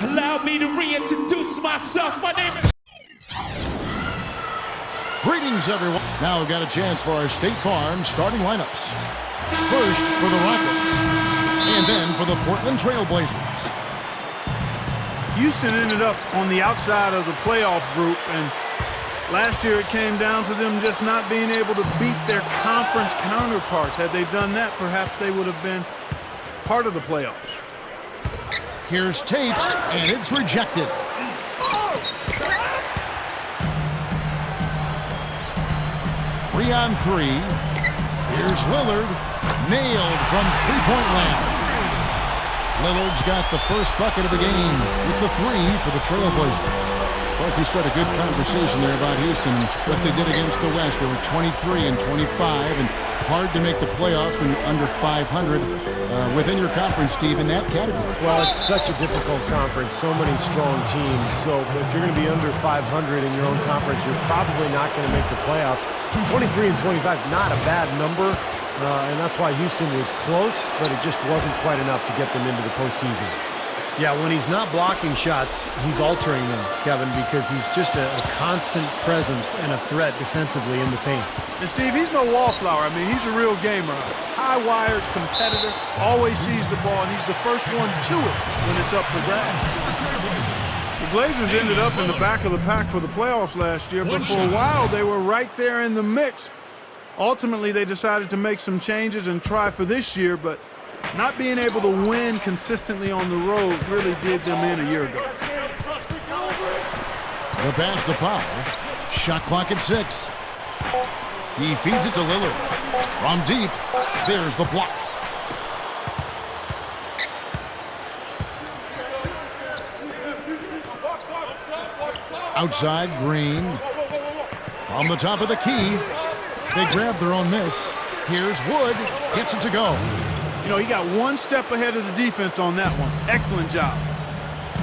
Allow me to reintroduce myself. My name is... Greetings, everyone. Now we've got a chance for our State Farm starting lineups. First for the Rockets, and then for the Portland Trail Blazers. Houston ended up on the outside of the playoff group, and last year it came down to them just not being able to beat their conference counterparts. Had they done that, perhaps they would have been part of the playoffs. Here's Tate, and it's rejected. 3-on-3. Here's Lillard, nailed from three-point land. Lillard's got the first bucket of the game with the 3 for the Trailblazers. Well, we started a good conversation there about Houston and what they did against the West. They were 23 and 25, and hard to make the playoffs when you're under 500 within your conference, Steve, in that category. Well, it's such a difficult conference, so many strong teams. So if you're going to be under 500 in your own conference, you're probably not going to make the playoffs. 23 and 25, not a bad number, and that's why Houston was close, but it just wasn't quite enough to get them into the postseason. Yeah, when he's not blocking shots, he's altering them, Kevin, because he's just a constant presence and a threat defensively in the paint. And Steve, he's no wallflower. I mean, he's a real gamer. High-wired competitor, always sees the ball, and he's the first one to it when it's up for grabs. The Blazers ended up in the back of the pack for the playoffs last year, but for a while they were right there in the mix. Ultimately, they decided to make some changes and try for this year, but not being able to win consistently on the road really did them in a year ago. The pass to Powell. Shot clock at 6. He feeds it to Lillard. From deep, there's the block. Outside, Green. From the top of the key, they grab their own miss. Here's Wood. Gets it to go. You know, he got one step ahead of the defense on that one. Excellent job.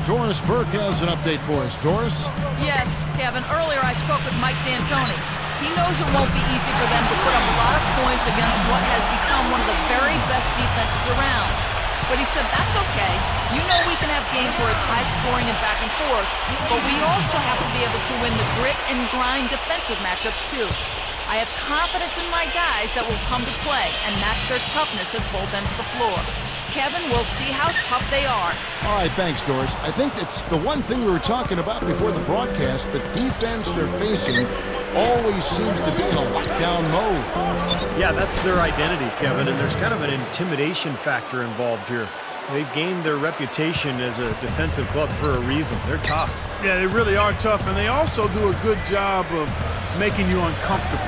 Doris Burke has an update for us. Doris? Yes, Kevin. Earlier I spoke with Mike D'Antoni. He knows it won't be easy for them to put up a lot of points against what has become one of the very best defenses around. But he said that's okay. You know we can have games where it's high scoring and back and forth, but we also have to be able to win the grit and grind defensive matchups too. I have confidence in my guys that will come to play and match their toughness at both ends of the floor. Kevin, we'll see how tough they are. All right, thanks, Doris. I think it's the one thing we were talking about before the broadcast. The defense they're facing always seems to be in a lockdown mode. Yeah, that's their identity, Kevin, and there's kind of an intimidation factor involved here. They've gained their reputation as a defensive club for a reason. They're tough. Yeah, they really are tough, and they also do a good job of making you uncomfortable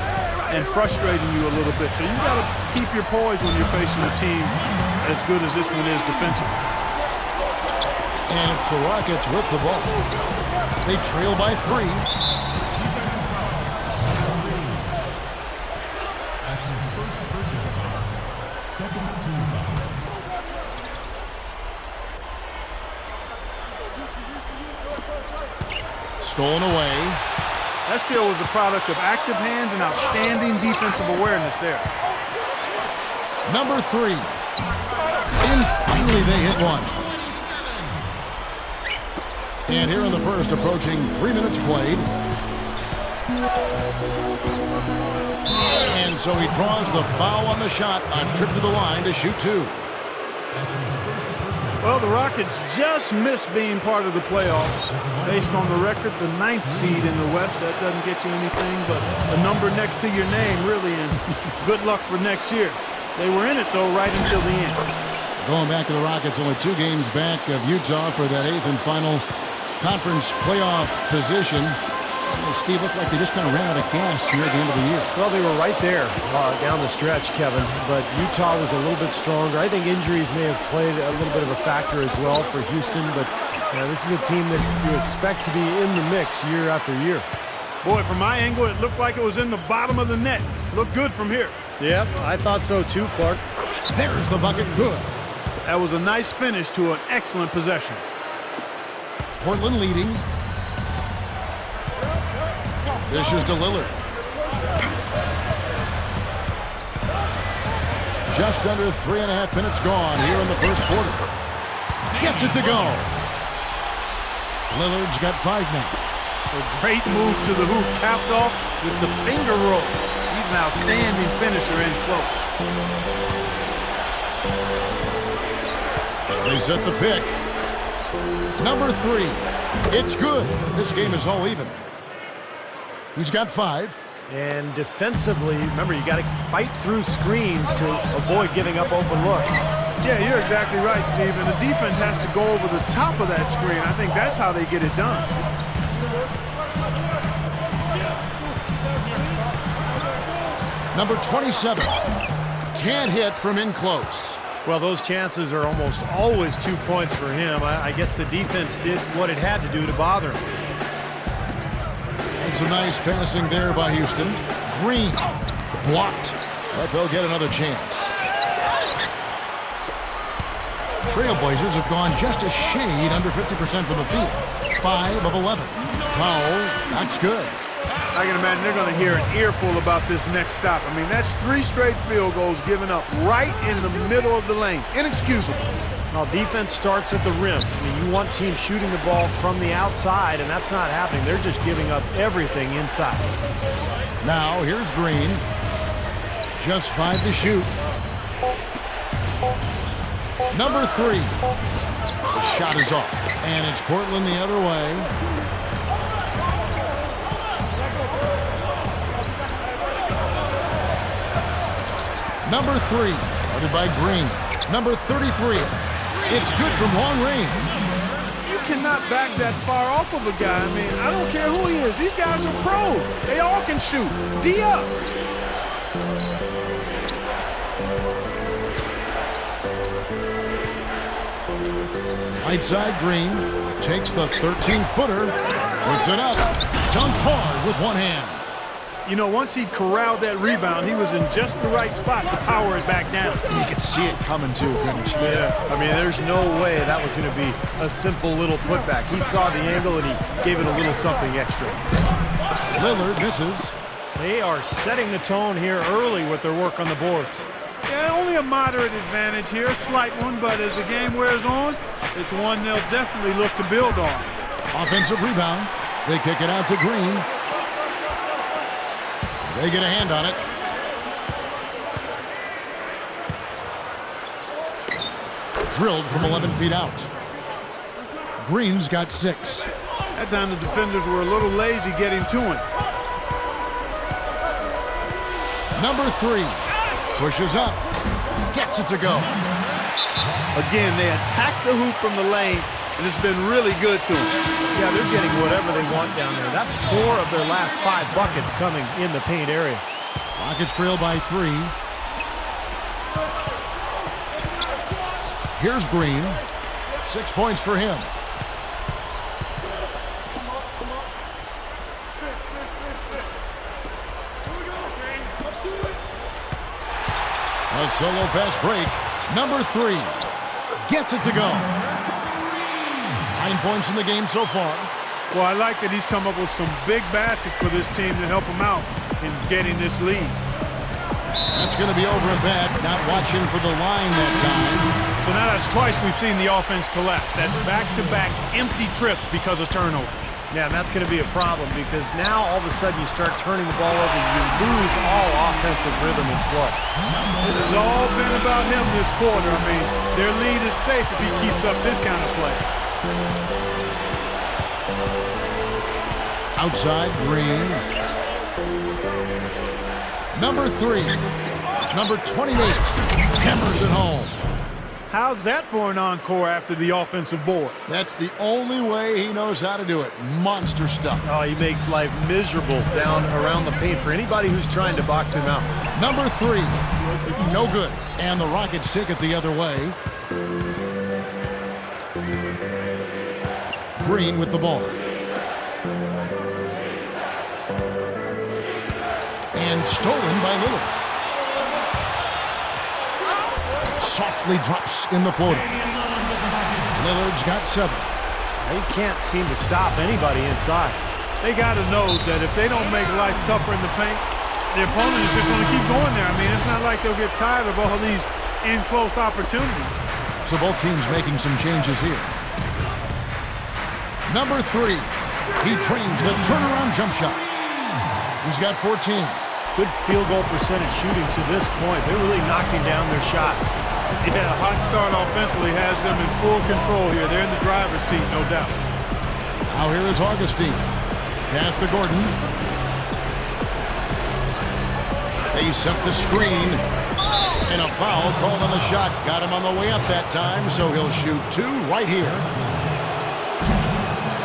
and frustrating you a little bit. So you got to keep your poise when you're facing a team as good as this one is defensively. And it's the Rockets with the ball. They trail by 3. Stolen away. That steal was a product of active hands and outstanding defensive awareness there. Number 3. And finally they hit one. And here in the first, approaching 3 minutes played. And so he draws the foul on the shot, a trip to the line to shoot 2. Well, the Rockets just missed being part of the playoffs. Based on the record, the 9th seed in the West. That doesn't get you anything but a number next to your name, really, and good luck for next year. They were in it, though, right until the end. Going back to the Rockets, only 2 games back of Utah for that 8th and final conference playoff position. Steve, looked like they just kind of ran out of gas near the end of the year. Well, they were right there down the stretch, Kevin, but Utah was a little bit stronger. I think injuries may have played a little bit of a factor as well for Houston, but this is a team that you expect to be in the mix year after year. Boy, from my angle, it looked like it was in the bottom of the net. Looked good from here. Yeah, I thought so too, Clark. There's the bucket, good. That was a nice finish to an excellent possession. Portland leading. Dishes to Lillard. Just under 3.5 minutes gone here in the first quarter. Gets it to go. Lillard's got 5 now. A great move to the hoop, capped off with the finger roll. He's an outstanding finisher in close. They set the pick. Number 3. It's good. This game is all even. He's got 5. And defensively, remember, you got to fight through screens to avoid giving up open looks. Yeah, you're exactly right, Steve. And the defense has to go over the top of that screen. I think that's how they get it done. Number 27. Can't hit from in close. Well, those chances are almost always 2 points for him. I guess the defense did what it had to do to bother him. And some nice passing there by Houston. Green blocked, but they'll get another chance. Trailblazers have gone just a shade under 50% from the field. 5 of 11. Powell, that's good. I can imagine they're going to hear an earful about this next stop. I mean, that's 3 straight field goals given up right in the middle of the lane. Inexcusable. Well, defense starts at the rim. I mean, you want teams shooting the ball from the outside, and that's not happening. They're just giving up everything inside. Now, here's Green. Just 5 to shoot. Number 3. The shot is off, and it's Portland the other way. Number 3, guarded by Green. Number 33. It's good from long range. You cannot back that far off of a guy. I mean, I don't care who he is. These guys are pros. They all can shoot. D up. Right side, Green takes the 13-footer, puts it up, dunked hard with one hand. You know, once he corralled that rebound, he was in just the right spot to power it back down. You could see it coming too, couldn't you? Yeah, I mean, there's no way that was going to be a simple little putback. He saw the angle and he gave it a little something extra. Lillard misses. They are setting the tone here early with their work on the boards. Yeah, only a moderate advantage here, a slight one, but as the game wears on, it's one they'll definitely look to build on. Offensive rebound. They kick it out to Green. They get a hand on it. Drilled from 11 feet out. Green's got 6. That time the defenders were a little lazy getting to him. Number 3 pushes up, gets it to go. Again, they attack the hoop from the lane, and it's been really good to them. Yeah, they're getting whatever they want down there. That's 4 of their last 5 buckets coming in the paint area. Rockets trail by 3. Here's Green. 6 points for him. A solo fast break. Number 3 gets it to go. 9 points in the game so far. Well, I like that he's come up with some big baskets for this team to help him out in getting this lead. That's going to be over and back. Not watching for the line that time. So now that's twice we've seen the offense collapse. That's back-to-back empty trips because of turnovers. Yeah, and that's going to be a problem because now all of a sudden you start turning the ball over, you lose all offensive rhythm and flow. This has all been about him this quarter. I mean, their lead is safe if he keeps up this kind of play. Outside, Green. Number 3. Number 28. Hammers it home. How's that for an encore after the offensive board? That's the only way he knows how to do it. Monster stuff. Oh, he makes life miserable down around the paint for anybody who's trying to box him out. Number 3. No good. And the Rockets take it the other way. Green with the ball. And stolen by Lillard. Softly drops in the floater. Lillard's got 7. They can't seem to stop anybody inside. They got to know that if they don't make life tougher in the paint, the opponent is just going to keep going there. I mean, it's not like they'll get tired of all these in-close opportunities. So both teams making some changes here. Number 3. He trains the turnaround jump shot. He's got 14. Good field goal percentage shooting to this point. They're really knocking down their shots. Yeah, a hot start offensively has them in full control here. They're in the driver's seat, no doubt. Now here is Augustin. Pass to Gordon. They set the screen. And a foul called on the shot. Got him on the way up that time, so he'll shoot 2 right here.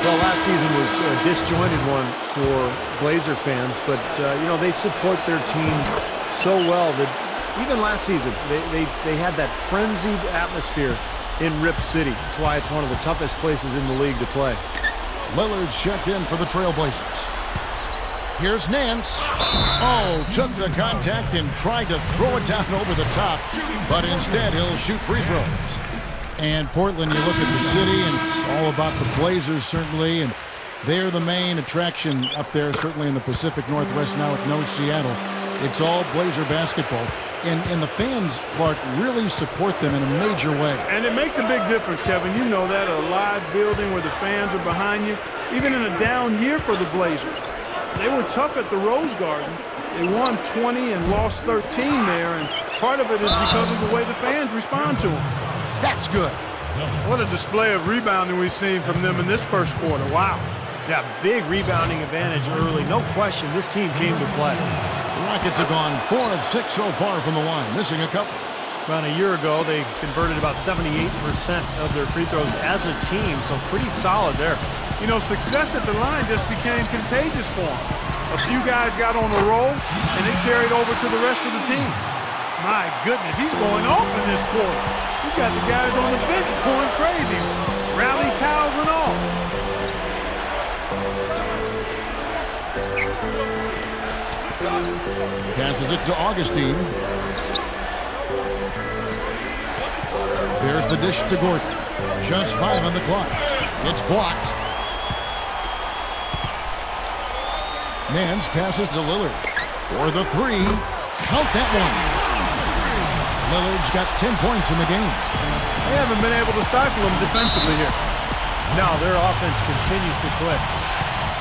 Well, last season was a disjointed one for Blazer fans, but, you know, they support their team so well that even last season, they had that frenzied atmosphere in Rip City. That's why it's one of the toughest places in the league to play. Lillard's checked in for the Trailblazers. Here's Nance. Oh, took the contact and tried to throw it down over the top, but instead he'll shoot free throws. And Portland, you look at the city, and it's all about the Blazers, certainly, and they're the main attraction up there, certainly in the Pacific Northwest now with no Seattle. It's all Blazer basketball. And the fans, Clark, really support them in a major way. And it makes a big difference, Kevin. You know that, a live building where the fans are behind you. Even in a down year for the Blazers, they were tough at the Rose Garden. They won 20 and lost 13 there, and part of it is because of the way the fans respond to them. That's good. What a display of rebounding we've seen from them in this first quarter. Wow. Yeah, big rebounding advantage early. No question, this team came to play. The Rockets have gone 4 of 6 so far from the line, missing a couple. About a year ago, they converted about 78% of their free throws as a team, so pretty solid there. You know, success at the line just became contagious for them. A few guys got on a roll, and it carried over to the rest of the team. My goodness, he's going off in this quarter. He's got the guys on the bench going crazy. Rally towels and all. Passes it to Augustin. There's the dish to Gordon. Just 5 on the clock. It's blocked. Nance passes to Lillard. For the 3. Count that one. Lillard's got 10 points in the game. They haven't been able to stifle them defensively here. No, their offense continues to click.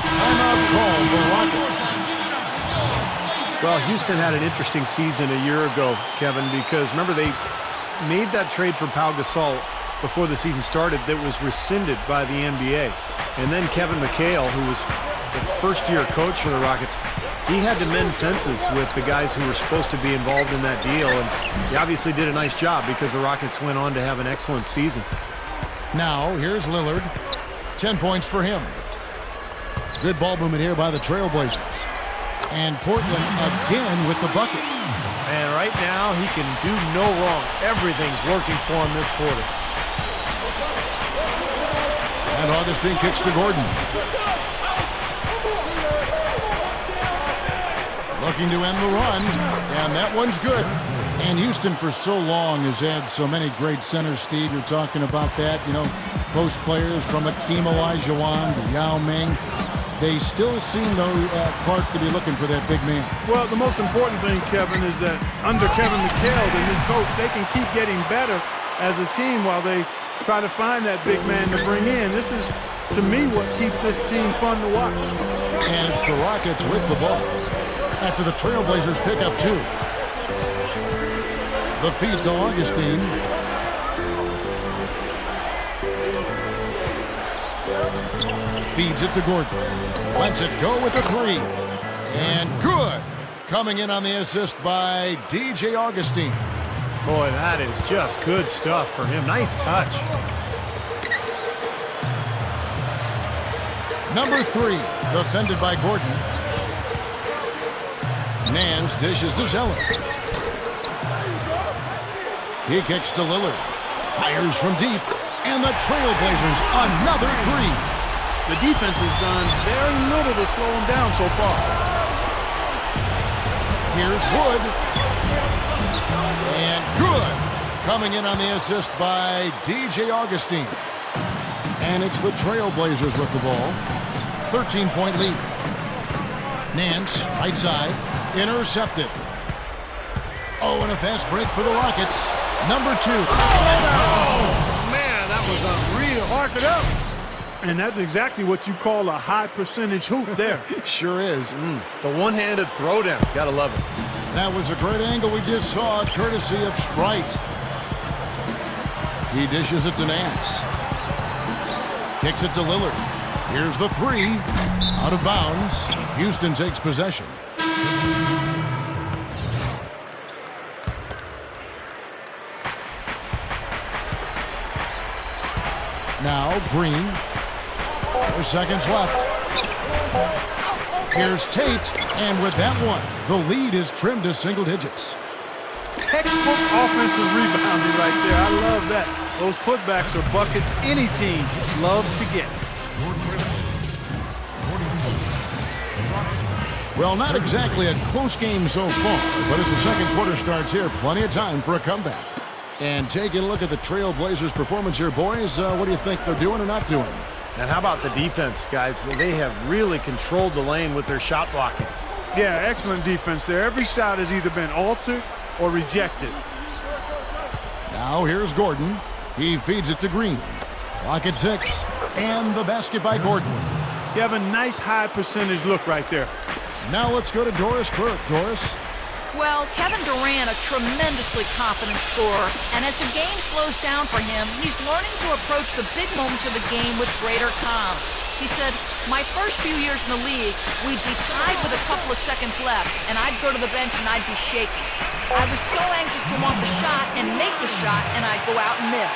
Timeout call for Rockets. Well, Houston had an interesting season a year ago, Kevin, because remember they made that trade for Pau Gasol before the season started that was rescinded by the NBA. And then Kevin McHale, who was the first-year coach for the Rockets, he had to mend fences with the guys who were supposed to be involved in that deal, and he obviously did a nice job because the Rockets went on to have an excellent season. Now, here's Lillard. 10 points for him. Good ball movement here by the Trailblazers. And Portland again with the bucket. And right now, he can do no wrong. Everything's working for him this quarter. And Augustin kicks to Gordon. Looking to end the run, and that one's good. And Houston for so long has had so many great centers, Steve. You're talking about that, you know, post players from Akeem Olajuwon to Yao Ming. They still seem, though, Clark, to be looking for that big man. Well, the most important thing, Kevin, is that under Kevin McHale, the new coach, they can keep getting better as a team while they try to find that big man to bring in. This is, to me, what keeps this team fun to watch. And it's the Rockets with the ball after the Trailblazers pick up 2. The feed to Augustin. Feeds it to Gordon. Lets it go with a 3. And good. Coming in on the assist by DJ Augustin. Boy, that is just good stuff for him. Nice touch. Number 3, defended by Gordon. Nance dishes to Zeller. He kicks to Lillard. Fires from deep. And the Trailblazers, another 3. The defense has done very little to slow them down so far. Here's Wood. And good. Coming in on the assist by DJ Augustin. And it's the Trailblazers with the ball. 13-point lead. Nance, right side, intercepted. Oh, and a fast break for the Rockets. Number 2. Oh, man, that was unreal. Mark it up. And that's exactly what you call a high percentage hoop there. Sure is. The one-handed throwdown. Gotta love it. That was a great angle we just saw, courtesy of Sprite. He dishes it to Nance. Kicks it to Lillard. Here's the three. Out of bounds. Houston takes possession. Now Green. 4 seconds left. Here's Tate, and with that one, the lead is trimmed to single digits. Textbook offensive rebounding right there. I love that. Those putbacks are buckets any team loves to get. Well, not exactly a close game so far, but as the second quarter starts here, plenty of time for a comeback. And taking a look at the Trailblazers' performance here, boys, what do you think they're doing or not doing? And how about the defense, guys? They have really controlled the lane with their shot blocking. Yeah, excellent defense there. Every shot has either been altered or rejected. Now here's Gordon. He feeds it to Green. Clock at 6. And the basket by Gordon. You have a nice high percentage look right there. Now let's go to Doris Burke. Doris? Well, Kevin Durant, a tremendously confident scorer, and as the game slows down for him, he's learning to approach the big moments of the game with greater calm. He said, my first few years in the league, we'd be tied with a couple of seconds left, and I'd go to the bench and I'd be shaking. I was so anxious to want the shot and make the shot, and I'd go out and miss.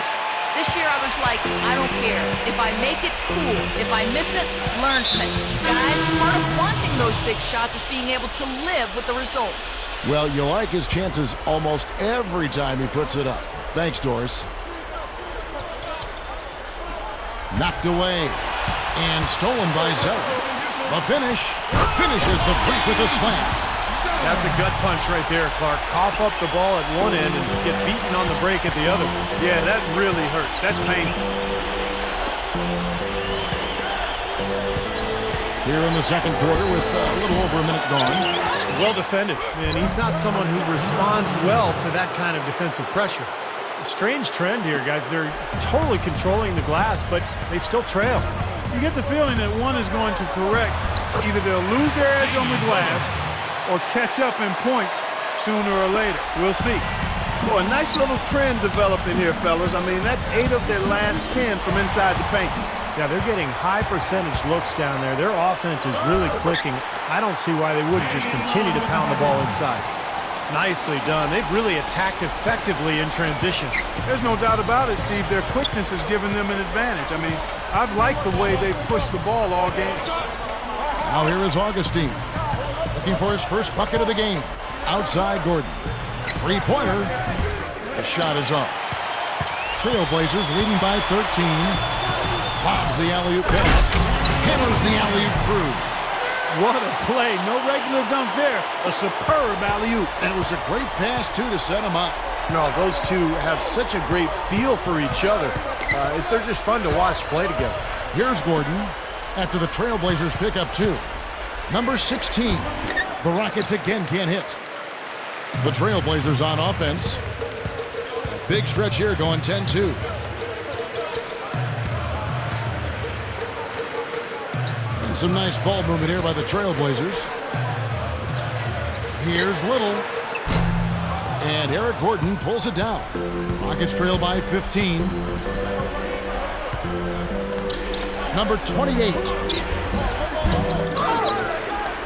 This year I was like, I don't care. If I make it, cool. If I miss it, learn from it. Guys, part of wanting those big shots is being able to live with the results. Well, you like his chances almost every time he puts it up. Thanks, Doris. Knocked away and stolen by Zeller. The finish. Finishes the break with a slam. That's a gut punch right there, Clark. Cough up the ball at one end and get beaten on the break at the other. Yeah, that really hurts. That's painful. Here in the second quarter with a little over a minute gone. Well defended, and he's not someone who responds well to that kind of defensive pressure. Strange trend here, guys. They're totally controlling the glass, but they still trail. You get the feeling that one is going to correct. Either they'll lose their edge on the glass or catch up in points sooner or later. We'll see. Well, a nice little trend developing here, fellas. I mean, that's 8 of their last 10 from inside the paint. Yeah, they're getting high percentage looks down there. Their offense is really clicking. I don't see why they wouldn't just continue to pound the ball inside. Nicely done. They've really attacked effectively in transition. There's no doubt about it, Steve. Their quickness has given them an advantage. I mean, I've liked the way they've pushed the ball all game. Now here is Augustin. Looking for his first bucket of the game. Outside Gordon. Three-pointer. The shot is off. Trailblazers leading by 13. Bobs the alley-oop pass. Hammers the alley-oop through. What a play. No regular dunk there. A superb alley-oop. And it was a great pass, too, to set him up. No, those two have such a great feel for each other. They're just fun to watch play together. Here's Gordon after the Trailblazers pick up 2. Number 16. The Rockets again can't hit. The Trailblazers on offense. A big stretch here going 10-2. And some nice ball movement here by the Trailblazers. Here's Little. And Eric Gordon pulls it down. Rockets trail by 15. Number 28.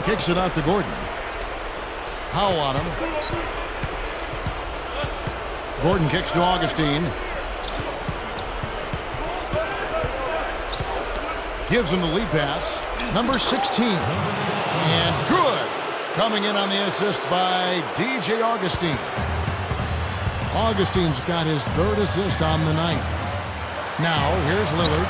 Kicks it out to Gordon. Powell on him. Gordon kicks to Augustin. Gives him the lead pass. Number 16. And good. Coming in on the assist by DJ Augustin. Augustin's got his 3rd assist on the night. Now, here's Lillard.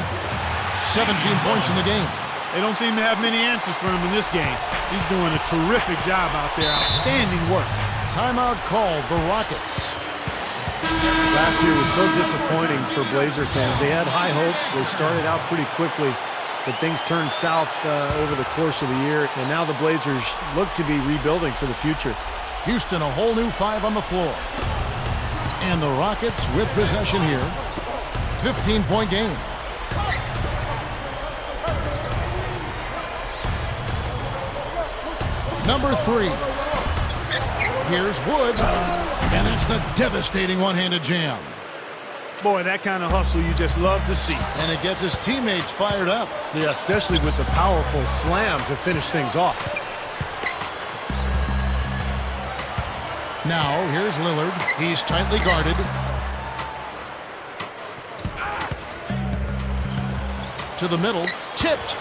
17 points in the game. They don't seem to have many answers for him in this game. He's doing a terrific job out there. Outstanding work. Timeout called the Rockets. Last year was so disappointing for Blazer fans. They had high hopes. They started out pretty quickly, but things turned south over the course of the year, and now the Blazers look to be rebuilding for the future. Houston, a whole new 5 on the floor. And the Rockets with possession here. 15-point game. Number 3. Here's Wood. And that's the devastating one-handed jam. Boy, that kind of hustle you just love to see. And it gets his teammates fired up. Yeah, especially with the powerful slam to finish things off. Now, here's Lillard. He's tightly guarded. To the middle. Tipped.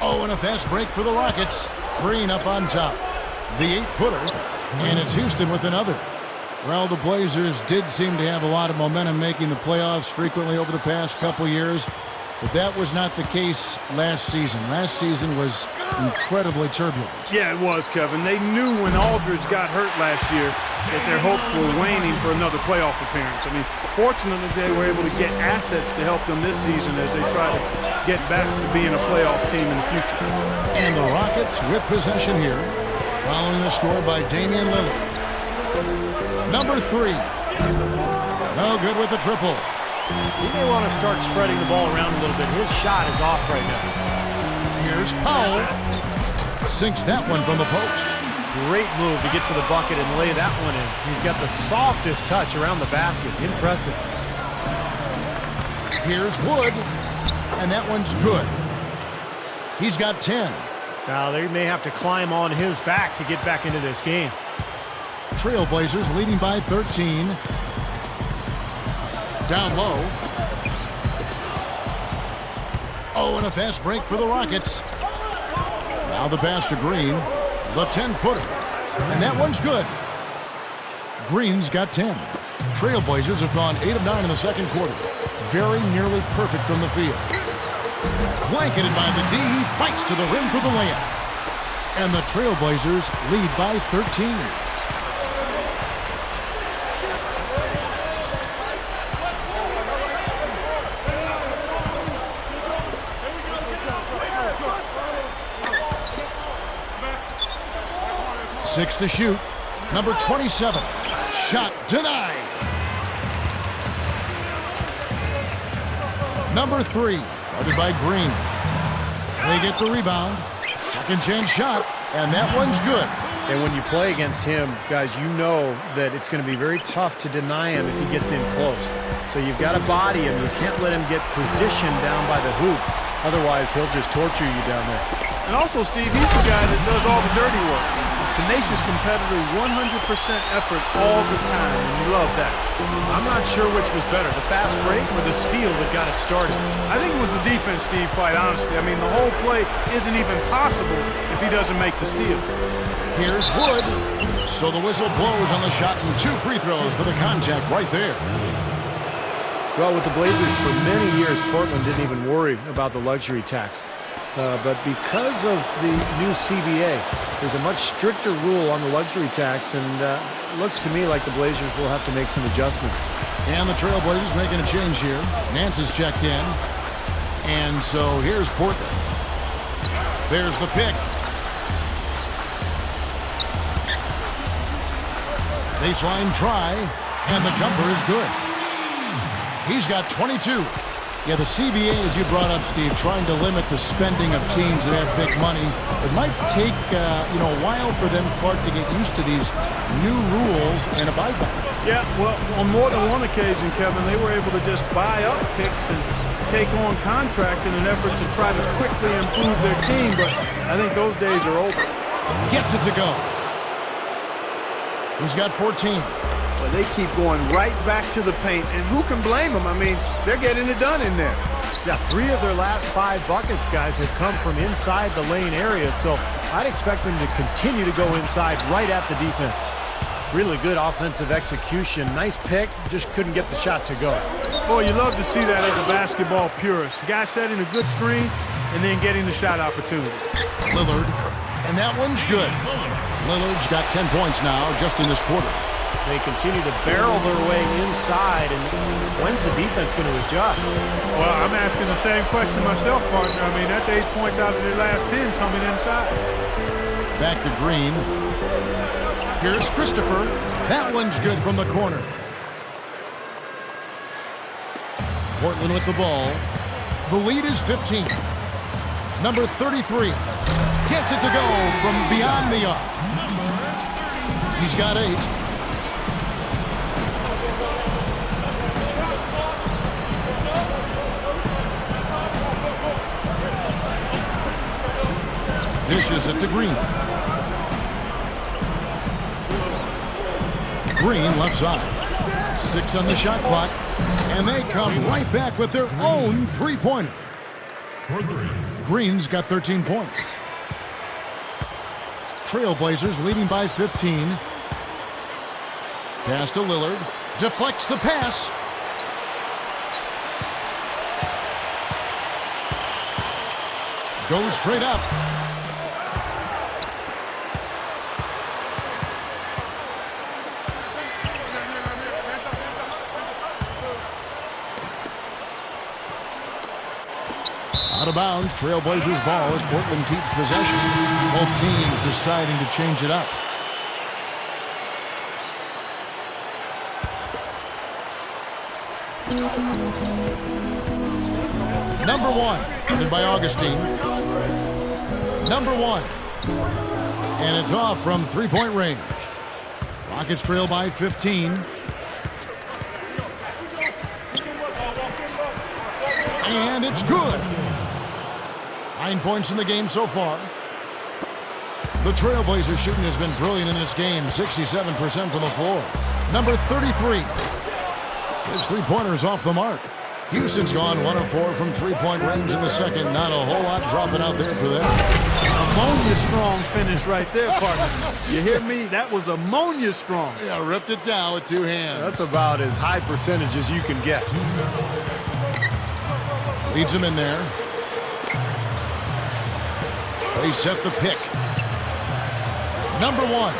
Oh, and a fast break for the Rockets. Green up on top. The 8-footer. And it's Houston with another. Well, the Blazers did seem to have a lot of momentum making the playoffs frequently over the past couple years. But that was not the case last season. Last season was incredibly turbulent. Yeah, it was, Kevin. They knew when Aldridge got hurt last year that their hopes were waning for another playoff appearance. I mean, fortunately, they were able to get assets to help them this season as they try to get back to being a playoff team in the future. And the Rockets with possession here, following the score by Damian Lillard. Number 3. No good with the triple. He may want to start spreading the ball around a little bit. His shot is off right now. Here's Powell. Sinks that one from the post. Great move to get to the bucket and lay that one in. He's got the softest touch around the basket. Impressive. Here's Wood. And that one's good. He's got 10. Now they may have to climb on his back to get back into this game. Trailblazers leading by 13. Down low. Oh, and a fast break for the Rockets. Now the pass to Green. The 10-footer. And that one's good. Green's got 10. Trailblazers have gone 8 of 9 in the second quarter. Very nearly perfect from the field. Blanketed by the D. He fights to the rim for the layup. And the Trailblazers lead by 13. Six to shoot. Number 27. Shot denied. Number 3. Guarded by Green. They get the rebound. Second chance shot. And that one's good. And when you play against him, guys, you know that it's going to be very tough to deny him if he gets in close. So you've got to body him. You can't let him get positioned down by the hoop. Otherwise, he'll just torture you down there. And also, Steve, he's the guy that does all the dirty work. Tenacious competitor, 100% effort all the time, and you love that. I'm not sure which was better, the fast break or the steal that got it started. I think it was the defense, Steve, quite honestly. I mean, the whole play isn't even possible if he doesn't make the steal. Here's Wood. So the whistle blows on the shot and 2 free throws for the contact right there. Well, with the Blazers for many years, Portland didn't even worry about the luxury tax. But because of the new CBA, there's a much stricter rule on the luxury tax, and it looks to me like the Blazers will have to make some adjustments. And the Trailblazers making a change here. Nance is checked in. And so here's Portland. There's the pick. Baseline try, and the jumper is good. He's got 22. Yeah, the CBA, as you brought up, Steve, trying to limit the spending of teams that have big money. It might take, a while for them, Clark, to get used to these new rules and abide by them. Yeah, well, on more than one occasion, Kevin, they were able to just buy up picks and take on contracts in an effort to try to quickly improve their team, but I think those days are over. Gets it to go. He's got 14. But they keep going right back to the paint, and who can blame them? I mean, they're getting it done in there. Yeah, 3 of their last 5 buckets, guys, have come from inside the lane area, so I'd expect them to continue to go inside right at the defense. Really good offensive execution. Nice pick, just couldn't get the shot to go. Boy, you love to see that as a basketball purist. The guy setting a good screen and then getting the shot opportunity. Lillard, and that one's good. Lillard's got 10 points now just in this quarter. They continue to barrel their way inside, and when's the defense going to adjust? Well, I'm asking the same question myself, partner. I mean, that's 8 points out of their last 10 coming inside. Back to Green. Here's Christopher. That one's good from the corner. Portland with the ball. The lead is 15. Number 33. Gets it to go from beyond the arc. He's got 8. Dishes it to Green. Green left side. 6 on the shot clock. And they come right back with their own three-pointer. Green's got 13 points. Trailblazers leading by 15. Pass to Lillard. Deflects the pass. Goes straight up. Out of bounds, Trailblazers ball as Portland keeps possession. Both teams deciding to change it up. Number 1, headed by Augustin. Number 1. And it's off from three-point range. Rockets trail by 15. And it's good. 9 points in the game so far. The Trailblazers shooting has been brilliant in this game. 67% from the floor. Number 33. His three-pointer is off the mark. Houston's gone 1 of 4 from three-point range in the second. Not a whole lot dropping out there for them. Ammonia strong finish right there, partner. You hear me? That was ammonia strong. Yeah, ripped it down with 2 hands. That's about as high percentage as you can get. Leads him in there. They set the pick. Number 1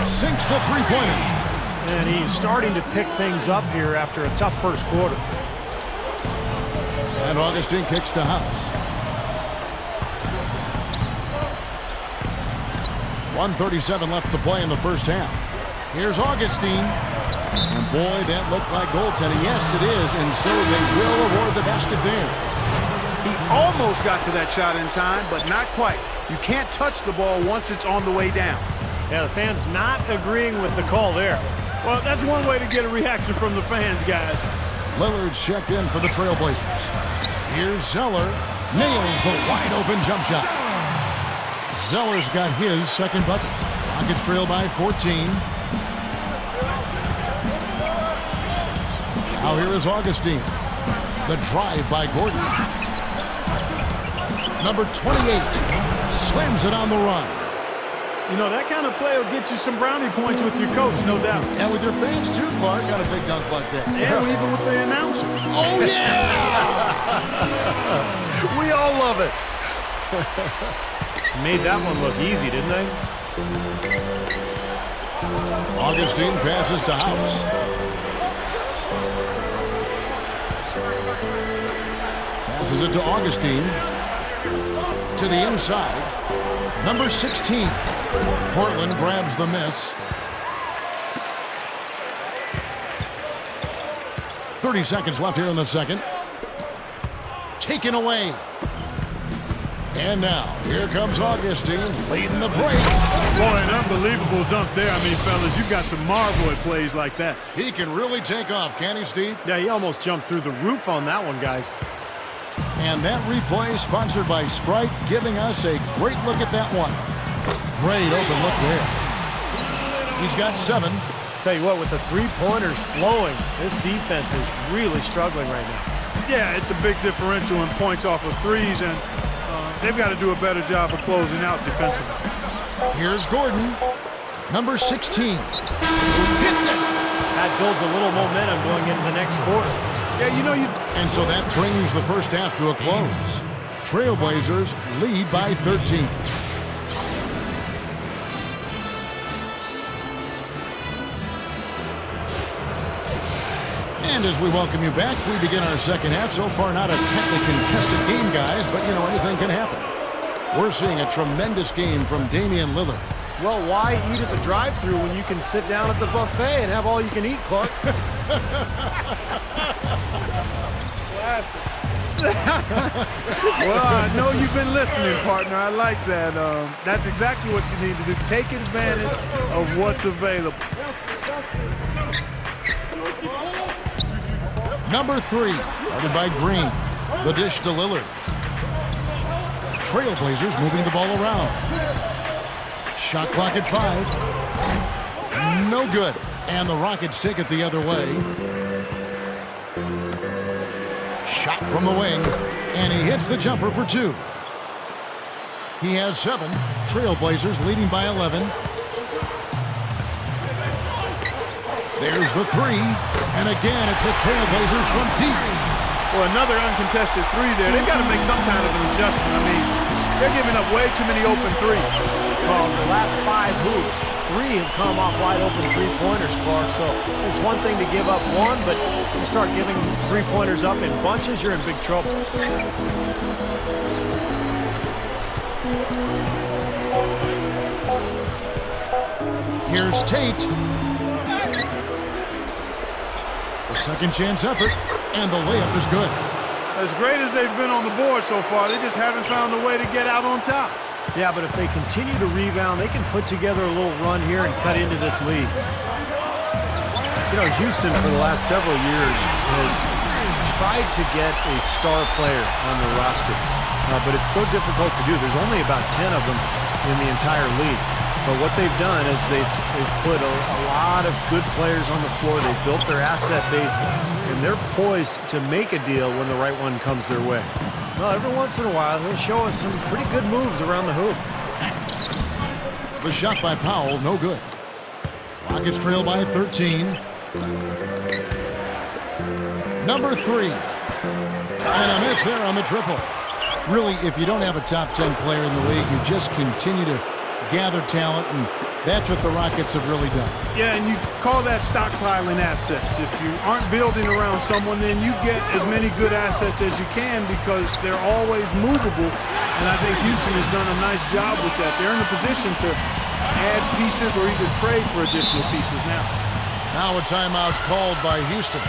sinks the three-pointer. And he's starting to pick things up here after a tough first quarter. And Augustin kicks to House. 1:37 left to play in the first half. Here's Augustin. And boy, that looked like goaltending. Yes, it is. And so they will award the basket there. He almost got to that shot in time, but not quite. You can't touch the ball once it's on the way down. Yeah, the fans not agreeing with the call there. Well, that's one way to get a reaction from the fans, guys. Lillard's checked in for the Trailblazers. Here's Zeller. Nails the wide-open jump shot. Zeller's got his second bucket. Rockets trail by 14. Now here is Augustin. The drive by Gordon. Number 28 slams it on the run. You know, that kind of play will get you some brownie points with your coach, no doubt. And with your fans, too, Clark, got a big dunk like that. And even with the announcers. Oh, yeah! We all love it. Made that one look easy, didn't they? Augustin passes to House. Passes it to Augustin. To the inside. Number 16. Portland grabs the miss. 30 seconds left here in the second. Taken away. And now, here comes Augustin leading the break. Boy, an unbelievable dunk there. I mean, fellas, you've got some Marboy plays like that. He can really take off, can't he, Steve? Yeah, he almost jumped through the roof on that one, guys. And that replay sponsored by Sprite, giving us a great look at that one. Great open look there. He's got 7. Tell you what, with the three-pointers flowing, this defense is really struggling right now. Yeah, it's a big differential in points off of threes, and they've got to do a better job of closing out defensively. Here's Gordon, number 16. Hits it! That builds a little momentum going into the next quarter. Yeah, you know, And so that brings the first half to a close. Trailblazers lead by 13. And as we welcome you back, we begin our second half. So far, not a tightly contested game, guys, but, you know, anything can happen. We're seeing a tremendous game from Damian Lillard. Well, why eat at the drive-thru when you can sit down at the buffet and have all you can eat, Clark? Well, I know you've been listening, partner. I like that. That's exactly what you need to do. Take advantage of what's available. Number 3, guarded by Green. The dish to Lillard. Trailblazers moving the ball around. Shot clock at 5. No good. And the Rockets take it the other way. Shot from the wing. And he hits the jumper for 2. He has 7. Trailblazers leading by 11. There's the 3. And again, it's the Trailblazers from deep. Well, another uncontested 3 there. They've got to make some kind of an adjustment. I mean, they're giving up way too many open threes. Well, the last 5 hoops, 3 have come off wide open three-pointers, Clark. So it's one thing to give up one, but you start giving three-pointers up in bunches, you're in big trouble. Here's Tate. A second chance effort, and the layup is good. As great as they've been on the board so far, they just haven't found a way to get out on top. Yeah, but if they continue to rebound, they can put together a little run here and cut into this lead. You know, Houston for the last several years has tried to get a star player on the roster, but it's so difficult to do. There's only about 10 of them in the entire league. But what they've done is they've put a lot of good players on the floor. They've built their asset base, and they're poised to make a deal when the right one comes their way. Well, every once in a while, he'll show us some pretty good moves around the hoop. The shot by Powell, no good. Rockets trail by 13. Number 3. And a miss there on the triple. Really, if you don't have a top 10 player in the league, you just continue to gather talent, and that's what the Rockets have really done. Yeah, and you call that stockpiling assets. If you aren't building around someone, then you get as many good assets as you can because they're always movable, and I think Houston has done a nice job with that. They're in a position to add pieces or either trade for additional pieces now. Now a timeout called by Houston.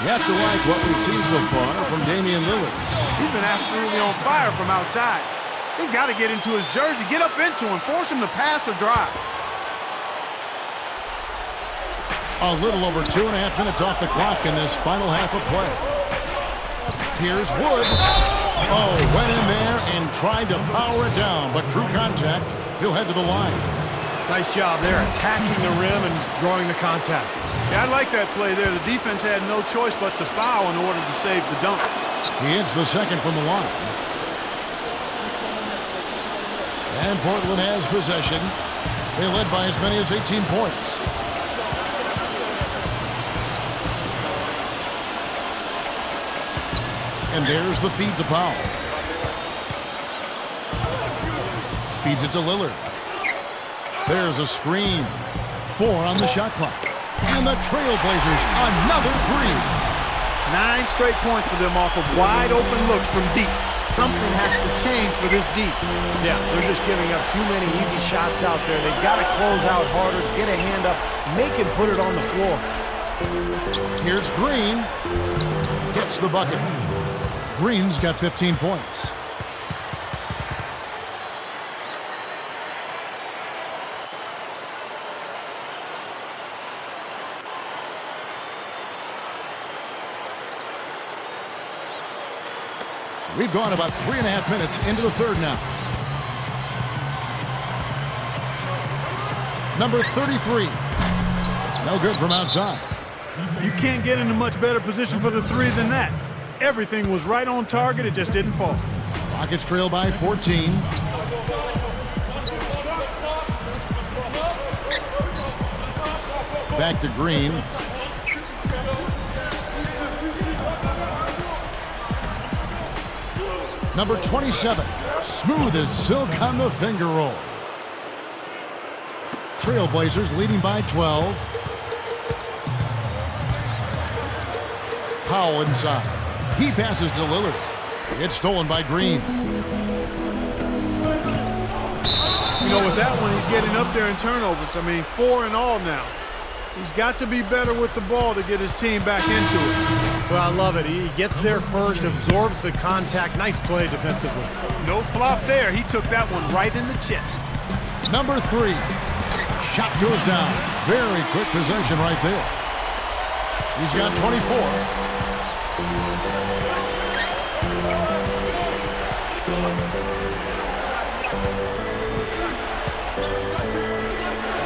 You have to like what we've seen so far from Damian Lillard. He's been absolutely on fire from outside. They've got to get into his jersey, get up into him, force him to pass or drive. A little over 2.5 minutes off the clock in this final half of play. Here's Wood. Oh, went in there and tried to power it down, but true contact. He'll head to the line. Nice job there, attacking the rim and drawing the contact. Yeah, I like that play there. The defense had no choice but to foul in order to save the dunk. He hits the second from the line. And Portland has possession. They led by as many as 18 points. And there's the feed to Powell. Feeds it to Lillard. There's a screen. 4 on the shot clock. And the Trailblazers, another 3. 9 straight points for them off of wide open looks from deep. Something has to change for this deep. Yeah, they're just giving up too many easy shots out there. They've got to close out harder, get a hand up, make him put it on the floor. Here's Green. Gets the bucket. Green's got 15 points. We've gone about 3.5 minutes into the third now. Number 33. No good from outside. You can't get in a much better position for the 3 than that. Everything was right on target. It just didn't fall. Rockets trail by 14. Back to Green. Number 27, smooth as silk on the finger roll. Trailblazers leading by 12. Powell inside. He passes to Lillard. It's stolen by Green. You know, with that one, he's getting up there in turnovers. I mean, 4 in all now. He's got to be better with the ball to get his team back into it. Well, I love it. He gets there first, absorbs the contact. Nice play defensively. No flop there. He took that one right in the chest. Number 3. Shot goes down. Very quick possession right there. He's got 24.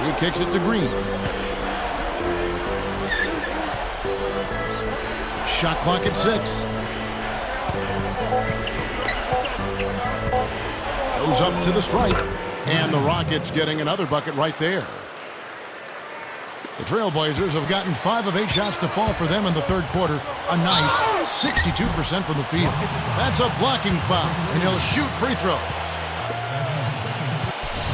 He kicks it to Green. Shot clock at 6. Goes up to the stripe. And the Rockets getting another bucket right there. The Trailblazers have gotten 5 of 8 shots to fall for them in the third quarter. A nice 62% from the field. That's a blocking foul, and he'll shoot free throws.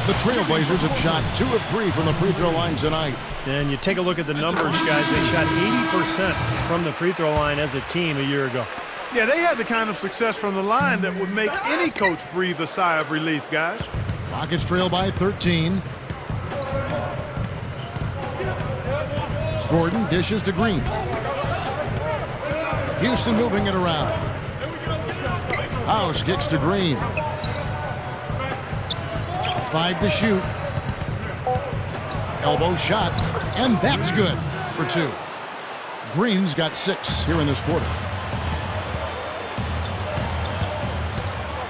The Trailblazers have shot 2 of 3 from the free throw line tonight. And you take a look at the numbers, guys. They shot 80% from the free throw line as a team a year ago. Yeah, they had the kind of success from the line that would make any coach breathe a sigh of relief, guys. Rockets trail by 13. Gordon dishes to Green. Houston moving it around. House kicks to Green. 5 to shoot. Elbow shot, and that's good for 2. Green's got 6 here in this quarter.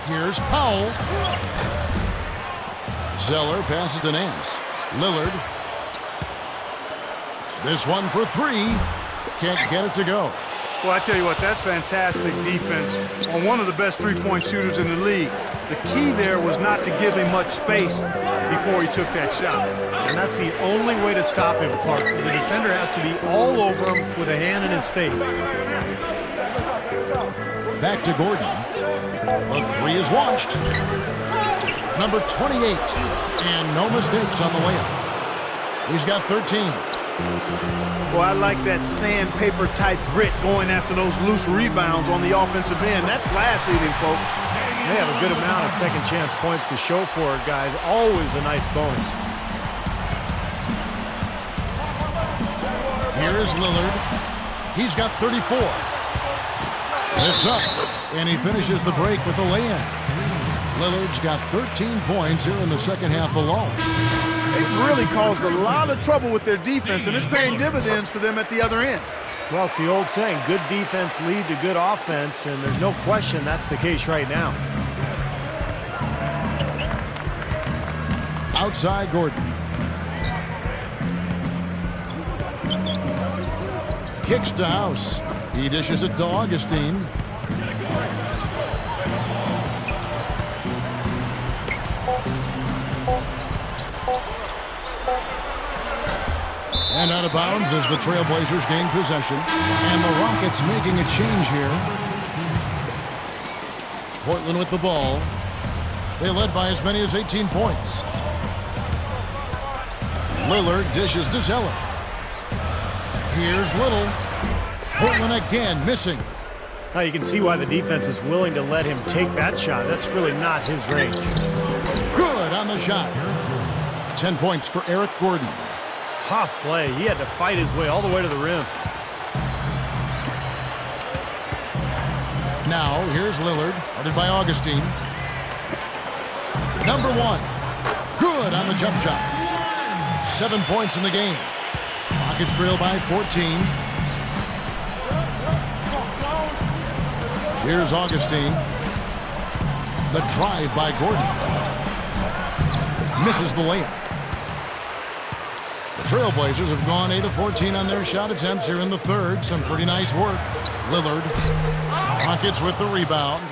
Here's Powell. Zeller passes to Nance. Lillard. This one for 3. Can't get it to go. Well, I tell you what, that's fantastic defense on one of the best three-point shooters in the league. The key there was not to give him much space before he took that shot. And that's the only way to stop him, Clark. The defender has to be all over him with a hand in his face. Back to Gordon. The 3 is launched. Number 28. And no mistakes on the layup. He's got 13. Well, I like that sandpaper type grit going after those loose rebounds on the offensive end. That's glass eating, folks. They have a good amount of second chance points to show for it, guys. Always a nice bonus. Here's Lillard. He's got 34. It's up, and he finishes the break with a lay-in. Lillard's got 13 points here in the second half alone. They've really caused a lot of trouble with their defense, and it's paying dividends for them at the other end. Well, it's the old saying, good defense lead to good offense, and there's no question that's the case right now. Outside Gordon. Kicks to House. He dishes it to Augustin. And out of bounds as the Trailblazers gain possession. And the Rockets making a change here. Portland with the ball. They led by as many as 18 points. Lillard dishes to Zeller. Here's Little. Portland again missing. Now you can see why the defense is willing to let him take that shot. That's really not his range. Good on the shot. 10 points for Eric Gordon. Tough play. He had to fight his way all the way to the rim. Now, here's Lillard, headed by Augustin. Number 1. Good on the jump shot. 7 points in the game. Rockets trail by 14. Here's Augustin. The drive by Gordon. Misses the layup. The Trailblazers have gone 8 of 14 on their shot attempts here in the third. Some pretty nice work. Lillard. Rockets with the rebound.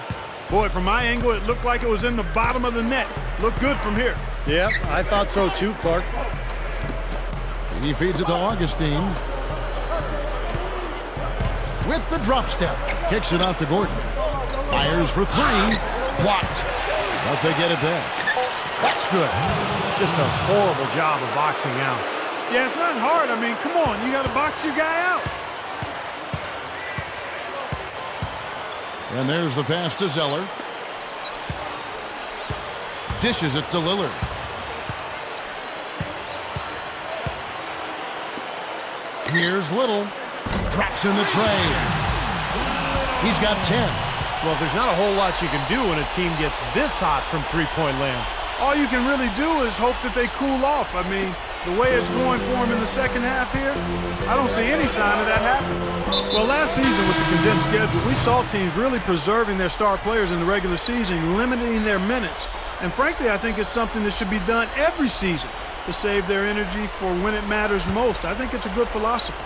Boy, from my angle, it looked like it was in the bottom of the net. Looked good from here. Yeah, I thought so too, Clark. He feeds it to Augustin. With the drop step. Kicks it out to Gordon. Fires for 3. Blocked. But they get it back. That's good. Just a horrible job of boxing out. Yeah, it's not hard. I mean, come on. You got to box your guy out. And there's the pass to Zeller. Dishes it to Lillard. Here's Little. Drops in the tray. He's got 10. Well, there's not a whole lot you can do when a team gets this hot from three-point land. All you can really do is hope that they cool off. I mean, the way it's going for them in the second half here, I don't see any sign of that happening. Well, last season with the condensed schedule, we saw teams really preserving their star players in the regular season, limiting their minutes. And frankly, I think it's something that should be done every season to save their energy for when it matters most. I think it's a good philosophy.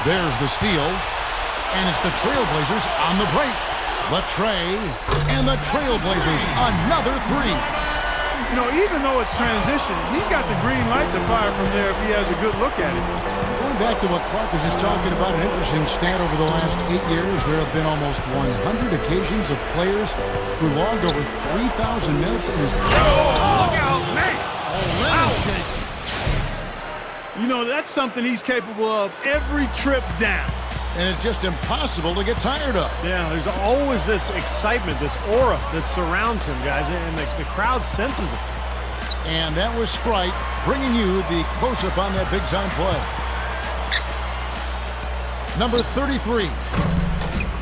There's the steal, and it's the Trailblazers on the break. The tray, and the Trailblazers another three. You know, even though it's transition, he's got the green light to fire from there if he has a good look at it. Going back to what Clark was just talking about, an interesting stat over the last 8 years, there have been almost 100 occasions of players who logged over 3,000 minutes in his career. Oh, look out, man! You know, that's something he's capable of every trip down. And it's just impossible to get tired of. Yeah, there's always this excitement, this aura that surrounds him, guys, and the crowd senses it. And that was Sprite bringing you the close-up on that big-time play. Number 33,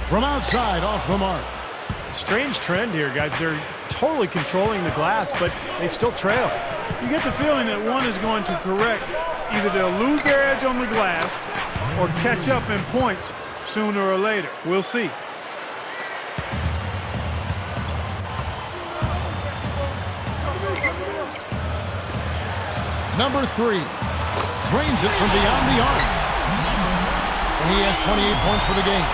from outside off the mark. Strange trend here, guys. They're totally controlling the glass, but they still trail. You get the feeling that one is going to correct. Either they'll lose their edge on the glass or catch up in points sooner or later. We'll see. Number 3, drains it from beyond the arc. And he has 28 points for the game.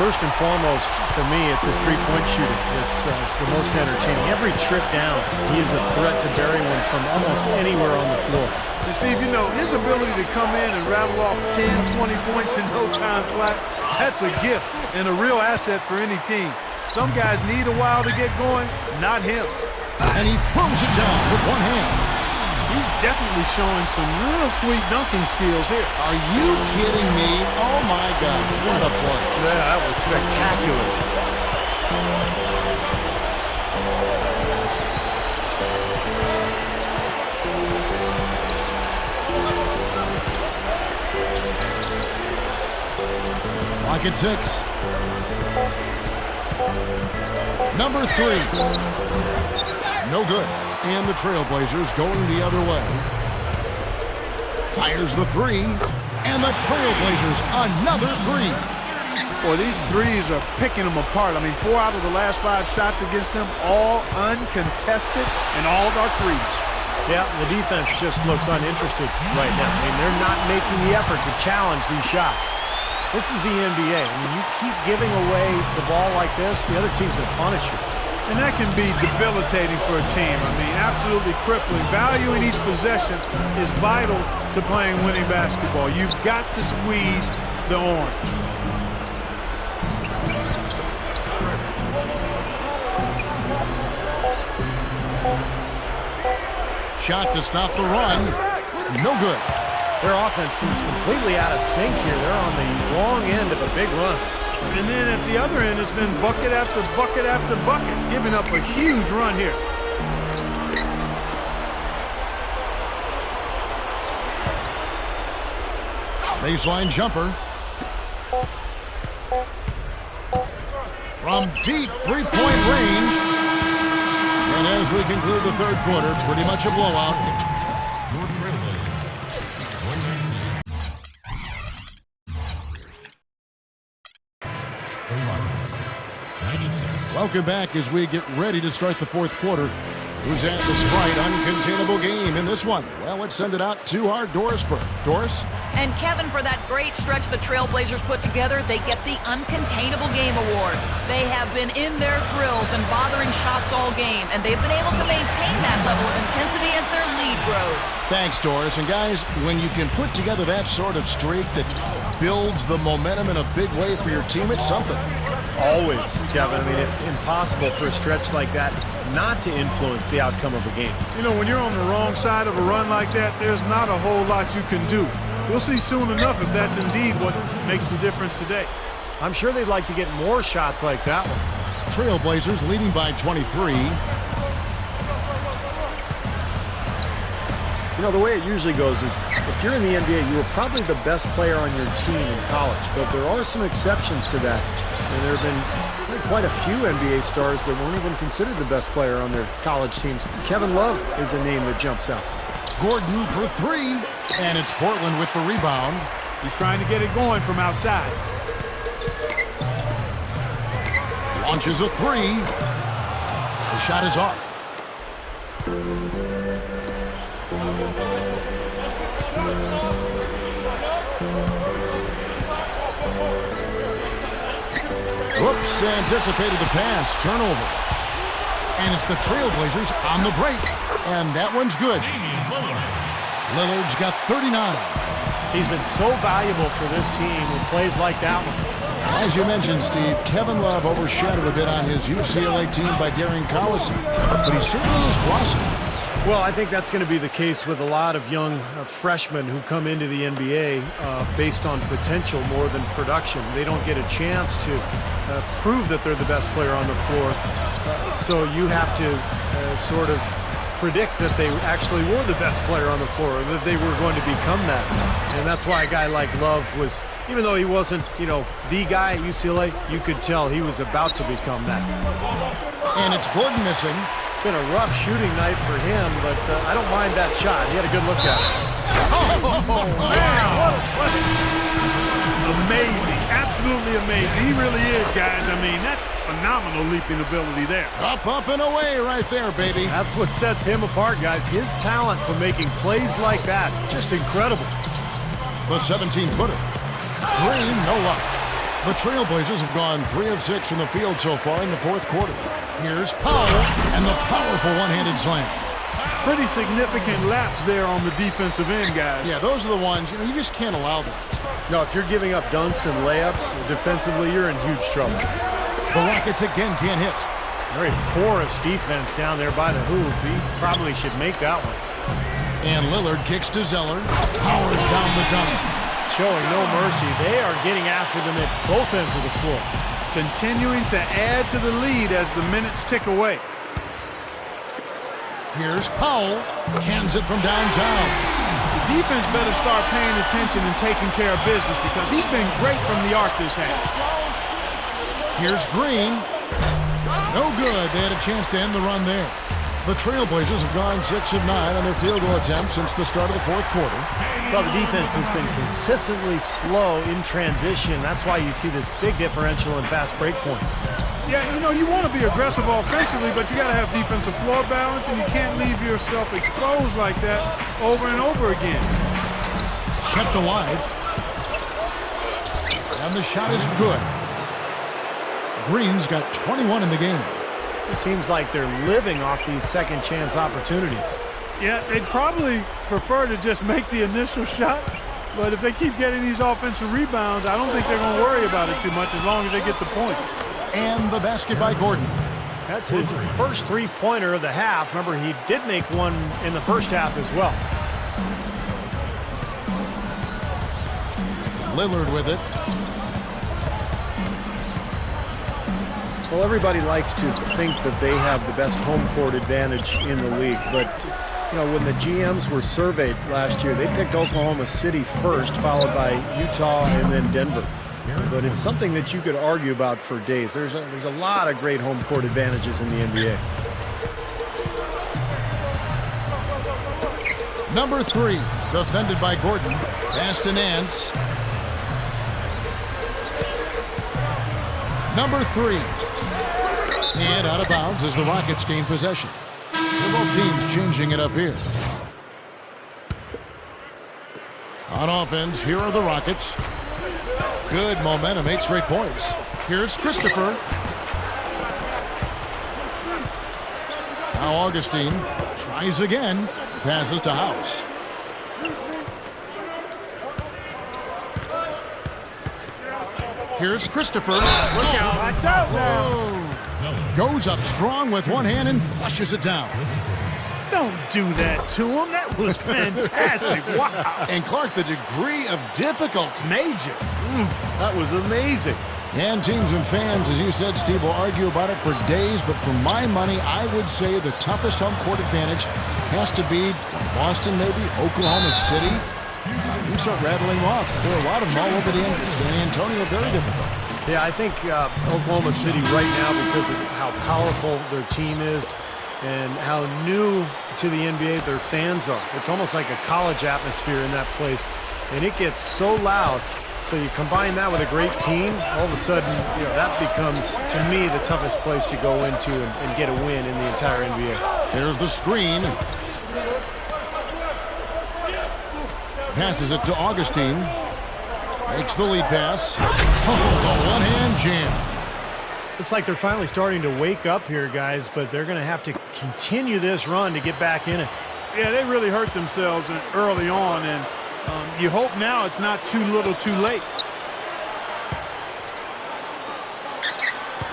First and foremost, for me, it's his three-point shooting. It's the most entertaining. Every trip down, he is a threat to bury one from almost anywhere on the floor. And Steve, you know, his ability to come in and rattle off 10, 20 points in no time flat, that's a gift and a real asset for any team. Some guys need a while to get going, not him. And he throws it down with one hand. He's definitely showing some real sweet dunking skills here. Are you kidding me? Oh, my God. What a play. Yeah, that was spectacular. Lock at 6. Number 3. No good. And the Trailblazers going the other way. Fires the 3. And the Trailblazers another 3. Boy, these threes are picking them apart. I mean, 4 out of the last 5 shots against them, all uncontested, and all are threes. Yeah, the defense just looks uninterested right now. I mean, they're not making the effort to challenge these shots. This is the NBA. When you keep giving away the ball like this, the other team's going to punish you. And that can be debilitating for a team. I mean, absolutely crippling. Valuing each possession is vital to playing winning basketball. You've got to squeeze the orange. Shot to stop the run. No good. Their offense seems completely out of sync here. They're on the wrong end of a big run. And then at the other end, it's been bucket after bucket after bucket, giving up a huge run here. Baseline jumper. From deep three-point range. And as we conclude the third quarter, pretty much a blowout. Welcome back as we get ready to start the fourth quarter. Who's at the Sprite uncontainable game in this one? Well, let's send it out to our Dorisburg. Doris? And Kevin, for that great stretch the Trailblazers put together, they get the Uncontainable Game Award. They have been in their grills and bothering shots all game, and they've been able to maintain that level of intensity as their lead grows. Thanks, Doris. And guys, when you can put together that sort of streak that builds the momentum in a big way for your team, it's something. Always, Kevin. I mean, it's impossible for a stretch like that not to influence the outcome of a game. You know, when you're on the wrong side of a run like that, there's not a whole lot you can do. We'll see soon enough if that's indeed what makes the difference today. I'm sure they'd like to get more shots like that one. Trailblazers leading by 23. You know, the way it usually goes is the if you're in the NBA, you were probably the best player on your team in college. But there are some exceptions to that. And there have been quite a few NBA stars that weren't even considered the best player on their college teams. Kevin Love is a name that jumps out. Gordon for three, and it's Portland with the rebound. He's trying to get it going from outside. Launches a three. The shot is off. Whoops, anticipated the pass. Turnover. And it's the Trailblazers on the break. And that one's good. Lillard's got 39. He's been so valuable for this team with plays like that one. As you mentioned, Steve, Kevin Love overshadowed a bit on his UCLA team by Darren Collison. But he certainly is blossomed. Well, I think that's going to be the case with a lot of young freshmen who come into the NBA based on potential more than production. They don't get a chance to prove that they're the best player on the floor. So you have to sort of predict that they actually were the best player on the floor, or that they were going to become that. And that's why a guy like Love was, even though he wasn't, the guy at UCLA, you could tell he was about to become that. And it's Gordon missing. Been a rough shooting night for him, but I don't mind that shot. He had a good look at it. Oh, man, what amazing, absolutely amazing. He really is, guys. I mean, that's phenomenal leaping ability there. Up, and away right there, baby. That's what sets him apart, guys. His talent for making plays like that, just incredible. The 17-footer. Green, no luck. The Trailblazers have gone 3 of 6 from the field so far in the fourth quarter. Here's Powell, and the powerful one-handed slam. Pretty significant laps there on the defensive end, guys. Yeah, those are the ones, you just can't allow that. No, if you're giving up dunks and layups defensively, you're in huge trouble. The Rockets again can't hit. Very porous defense down there by the hoop. He probably should make that one. And Lillard kicks to Zeller. Howard down the dunk. Showing no mercy. They are getting after them at both ends of the floor. Continuing to add to the lead as the minutes tick away. Here's Powell. Cans it from downtown. The defense better start paying attention and taking care of business because he's been great from the arc this half. Here's Green. No good. They had a chance to end the run there. The Trailblazers have gone 6 of 9 on their field goal attempts since the start of the fourth quarter. Well, the defense has been consistently slow in transition. That's why you see this big differential in fast break points. Yeah, you want to be aggressive offensively, but you got to have defensive floor balance, and you can't leave yourself exposed like that over and over again. Kept alive. And the shot is good. Green's got 21 in the game. It seems like they're living off these second chance opportunities. Yeah, they'd probably prefer to just make the initial shot, but if they keep getting these offensive rebounds, I don't think they're going to worry about it too much as long as they get the points. And the basket by Gordon. That's his first three-pointer of the half. Remember, he did make one in the first half as well. Lillard with it. Well, everybody likes to think that they have the best home court advantage in the league, but when the GMs were surveyed last year, they picked Oklahoma City first, followed by Utah and then Denver. But it's something that you could argue about for days. There's a lot of great home court advantages in the NBA. Number 3, defended by Gordon. Pass to Nance. Number 3. And out of bounds as the Rockets gain possession. Several teams changing it up here. On offense, here are the Rockets. Good momentum, 8 straight points. Here's Christopher. Now Augustin tries again. Passes to House. Here's Christopher. Look out. Watch out now. Goes up strong with one hand and flushes it down. Don't do that to him. That was fantastic. Wow. And Clark, the degree of difficulty. Major. That was amazing. And teams and fans, as you said, Steve, will argue about it for days, but for my money, I would say the toughest home court advantage has to be Boston, maybe, Oklahoma City. You can start rattling them off. There are a lot of them all over the end. San Antonio, very difficult. Yeah, I think Oklahoma City right now, because of how powerful their team is and how new to the NBA their fans are. It's almost like a college atmosphere in that place, and it gets so loud. So you combine that with a great team, all of a sudden, that becomes, to me, the toughest place to go into and get a win in the entire NBA. There's the screen. Passes it to Augustin. Makes the lead pass. Oh, the one-hand jam. Looks like they're finally starting to wake up here, guys, but they're going to have to continue this run to get back in it. Yeah, they really hurt themselves early on, and you hope now it's not too little too late.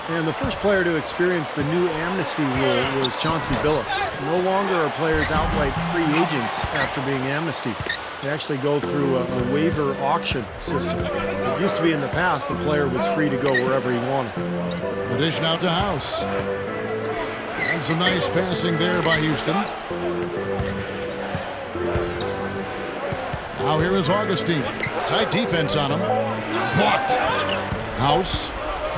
And the first player to experience the new amnesty rule was Chauncey Billups. No longer are players outright free agents after being amnestied. They actually go through a waiver auction system. It used to be in the past the player was free to go wherever he wanted. The dish out to House. And some nice passing there by Houston. Now here is Augustin. Tight defense on him. Blocked. House.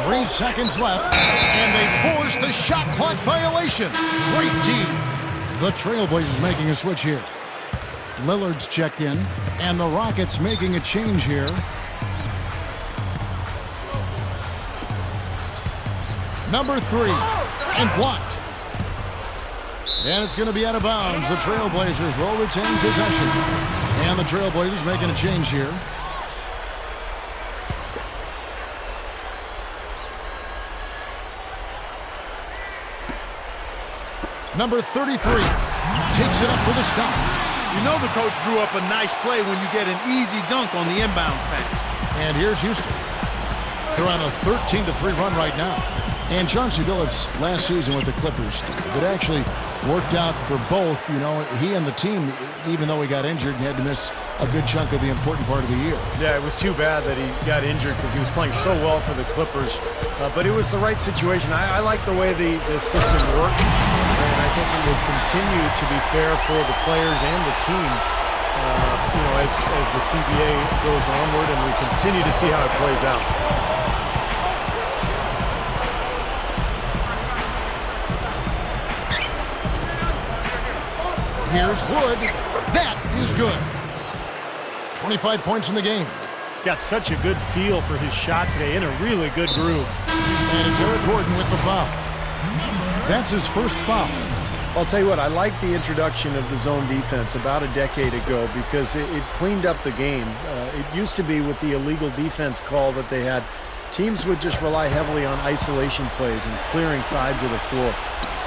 3 seconds left. And they force the shot clock violation. Great D. The Trailblazers making a switch here. Lillard's checked in. And the Rockets making a change here. Number 3. And blocked. And it's going to be out of bounds. The Trailblazers will retain possession. And the Trailblazers making a change here. Number 33 takes it up for the stuff. You know the coach drew up a nice play when you get an easy dunk on the inbounds pass. And here's Houston. They're on a 13-3 run right now. And Chauncey Billups last season with the Clippers, it actually worked out for both. He and the team, even though he got injured and had to miss a good chunk of the important part of the year. Yeah, it was too bad that he got injured because he was playing so well for the Clippers. But it was the right situation. I like the way the system works, and I think it will continue to be fair for the players and the teams, as the CBA goes onward, and we continue to see how it plays out. Here's Wood. That is good. 25 points in the game. Got such a good feel for his shot today, in a really good groove. And it's Eric Gordon with the foul. That's his first foul. I'll tell you what, I like the introduction of the zone defense about a decade ago because it cleaned up the game. It used to be with the illegal defense call that they had, teams would just rely heavily on isolation plays and clearing sides of the floor.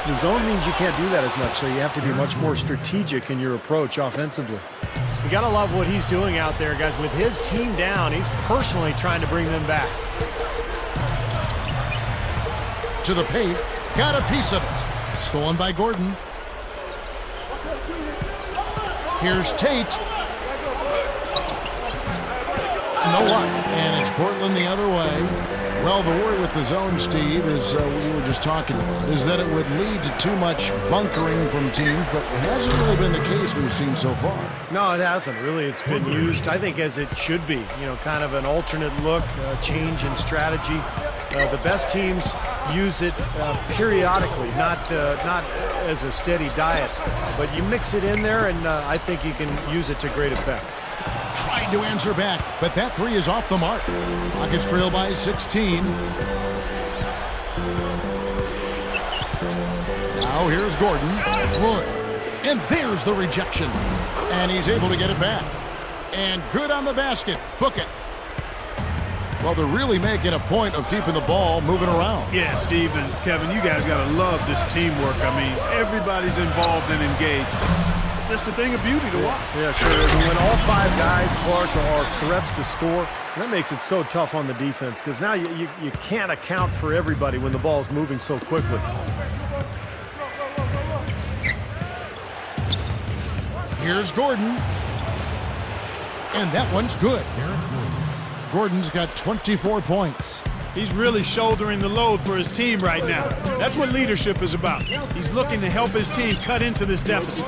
The zone means you can't do that as much, so you have to be much more strategic in your approach offensively. You got to love what he's doing out there, guys. With his team down, he's personally trying to bring them back. To the paint, got a piece of it. Stolen by Gordon. Here's Tate. No luck. And it's Portland the other way. Well, the worry with the zone, Steve, is we were just talking about, is that it would lead to too much bunkering from teams, but it hasn't really been the case we've seen so far. No, it hasn't. Really, it's been used, I think, as it should be. Kind of an alternate look, change in strategy. The best teams use it periodically, not as a steady diet. But you mix it in there, and I think you can use it to great effect. Tried to answer back, but that three is off the mark. Rockets trail by 16. Now here's Gordon. Wood. And there's the rejection. And he's able to get it back. And good on the basket. Book it. Well, they're really making a point of keeping the ball moving around. Yeah, Steve and Kevin, you guys got to love this teamwork. I mean, everybody's involved and engaged. It's just a thing of beauty to watch. Yeah, sure is. And when all five guys, Clark, are threats to score, that makes it so tough on the defense because now you can't account for everybody when the ball is moving so quickly. Here's Gordon. And that one's good. Gordon's got 24 points. He's really shouldering the load for his team right now. That's what leadership is about. He's looking to help his team cut into this deficit.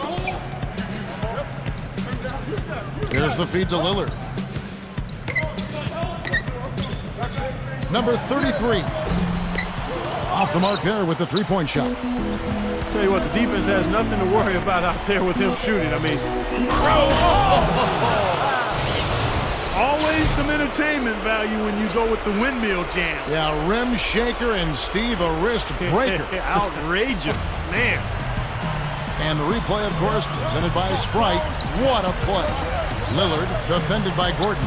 Here's the feed to Lillard. Number 33. Off the mark there with the three-point shot. Tell you what, the defense has nothing to worry about out there with him shooting. I mean, always some entertainment value when you go with the windmill jam. Yeah, rim shaker and Steve, a wrist breaker. Outrageous, man. And the replay, of course, presented by Sprite. What a play. Lillard defended by Gordon.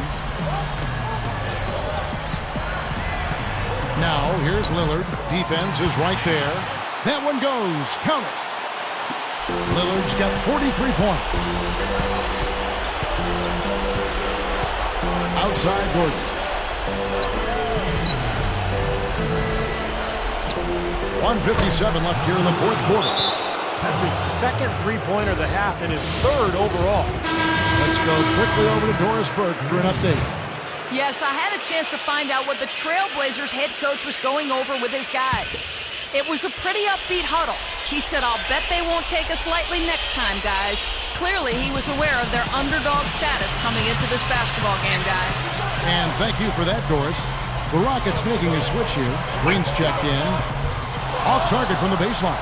Now, here's Lillard. Defense is right there. That one goes. Count it. Lillard's got 43 points. Outside Gordon. 1:57 left here in the fourth quarter. That's his second three-pointer of the half and his third overall. Let's go quickly over to Doris Burke for an update. Yes, I had a chance to find out what the Trailblazers head coach was going over with his guys. It was a pretty upbeat huddle. He said, "I'll bet they won't take us lightly next time, guys." Clearly, he was aware of their underdog status coming into this basketball game, guys. And thank you for that, Doris. The Rockets making a switch here. Green's checked in. Off target from the baseline.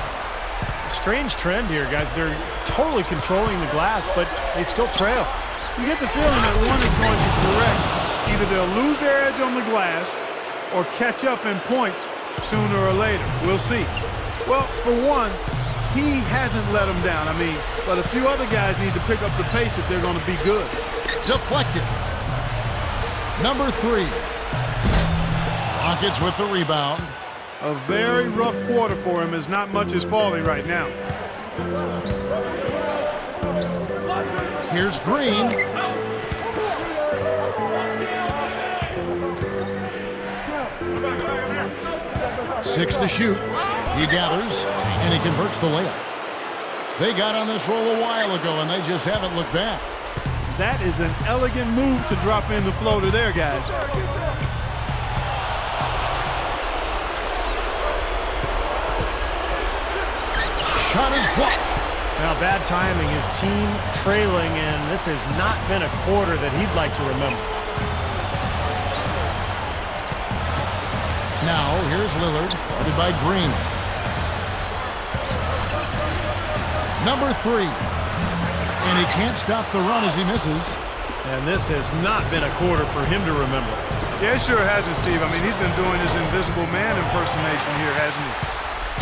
Strange trend here, guys. They're totally controlling the glass, but they still trail. You get the feeling that one is going to correct. Either they'll lose their edge on the glass or catch up in points sooner or later. We'll see. Well, for one, he hasn't let them down. I mean, but a few other guys need to pick up the pace if they're going to be good. Deflected. Number 3. Rockets with the rebound. A very rough quarter for him as not much is falling right now. Here's Green. Six to shoot. He gathers, and he converts the layup. They got on this roll a while ago, and they just haven't looked back. That is an elegant move to drop in the floater there, guys. Shot is blocked. Now, bad timing. His team trailing, and this has not been a quarter that he'd like to remember. Now, here's Lillard, guarded by Green. Number 3. And he can't stop the run as he misses. And this has not been a quarter for him to remember. Yeah, it sure hasn't, Steve. I mean, he's been doing his invisible man impersonation here, hasn't he?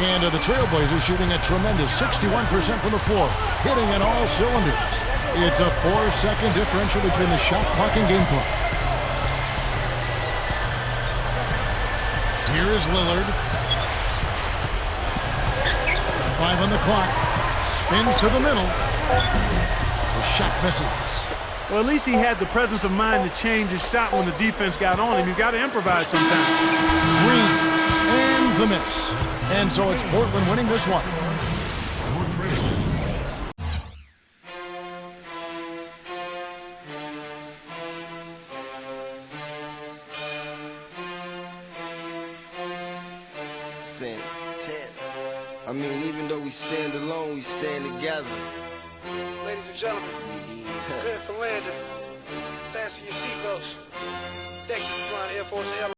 And the Trailblazers shooting a tremendous 61% from the floor, hitting on all cylinders. It's a 4-second differential between the shot clock and game clock. Here is Lillard. 5 on the clock. Spins to the middle. The shot misses. Well, at least he had the presence of mind to change his shot when the defense got on him. You've got to improvise sometimes. Green. And the miss. And so it's Portland winning this one. I mean, even though we stand alone, we stand together. Ladies and gentlemen, prepare for landing. Fasten your seatbelts. Thank you for flying Air Force Airlines.